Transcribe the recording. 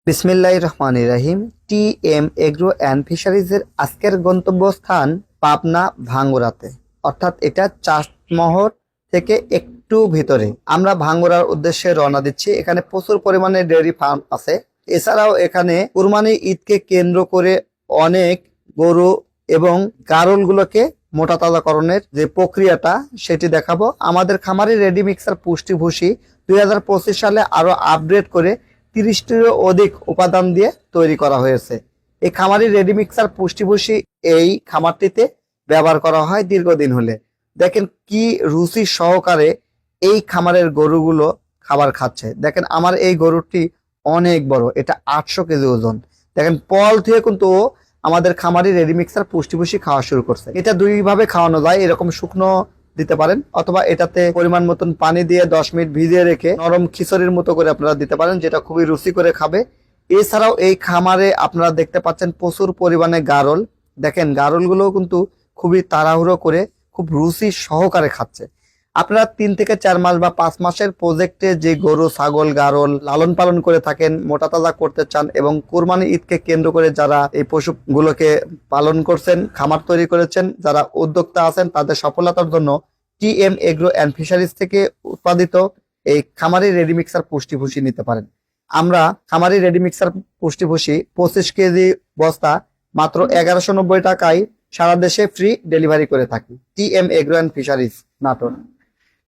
বিসমিল্লাহির রহমানির রহিম। TM agro and ফিশারিজের আজকের গন্তব্যস্থান পাবনা ভাঙ্গুড়াতে, অর্থাৎ এটা চাটমোহর থেকে একটু ভিতরে। আমরা ভাঙ্গুড়ার উদ্দেশ্যে রওনা দিচ্ছি। এখানে প্রচুর পরিমাণে ডেয়ারি ফার্ম আছে। এছাড়াও এখানে কুরবানি ঈদকে কেন্দ্র করে অনেক গরু এবং গারলগুলোকে মোটা তাজাকরণের যে প্রক্রিয়াটা সেটি দেখাবো। আমাদের খামারি রেডি মিক্সার পুষ্টি ভুসি 2025 সালে আরো আপগ্রেড করে 30টিরও অধিক উপাদান দিয়ে তৈরি করা হয়েছে। এই খামারি রেডি মিক্সার পুষ্টি ভুসি এই খামারটিতে ব্যবহার করা হয় দীর্ঘদিন হলে। দেখেন কি রুচি সহকারে এই খামারের গরুগুলো খাবার খাচ্ছে। দেখেন আমার এই গরুটি অনেক বড়, এটা 800 কেজি ওজন। দেখেন পল থেকে কিন্তু আমাদের খামারি রেডি মিক্সার পুষ্টি ভুসি খাওয়া শুরু করছে। এটা দুই ভাবে খাওয়ানো যায়, এরকম শুকনো দিতে পারেন অথবা এটাতে পরিমাণ মতন পানি দিয়ে 10 মিনিট ভিজিয়ে রেখে নরম খিচুড়ির মতো করে আপনারা দিতে পারেন, যেটা খুবই রুচি করে খাবে। এছাড়াও এই খামারে আপনারা দেখতে পাচ্ছেন প্রচুর পরিমাণে গারল। দেখেন গারলগুলো কিন্তু খুবই তাড়াহুড়ো করে খুব রুচি সহকারে খাচ্ছে। আপনারা 3 থেকে 4 মাস বা 5 মাসের প্রজেক্টে যে গরু ছাগল গারল লালন পালন করে থাকেন, মোটা তাজা করতে চান এবং কুরবানি ঈদকে কেন্দ্র করে যারা এই পশুগুলোকে পালন করছেন, খামার তৈরি করেছেন, যারা উদ্যোক্তা আছেন, তাদের সফলতার জন্য টিএম এগ্রো অ্যান্ড ফিশারিজ থেকে উৎপাদিত এই খামারি রেডি মিক্সার পুষ্টি ভুসি নিতে পারেন। আমরা খামারি রেডি মিক্সার পুষ্টি ভুসি 25 কেজি বস্তা মাত্র 1190 টাকায় সারা দেশে ফ্রি ডেলিভারি করে থাকি। TM agro and fisheries, Natore.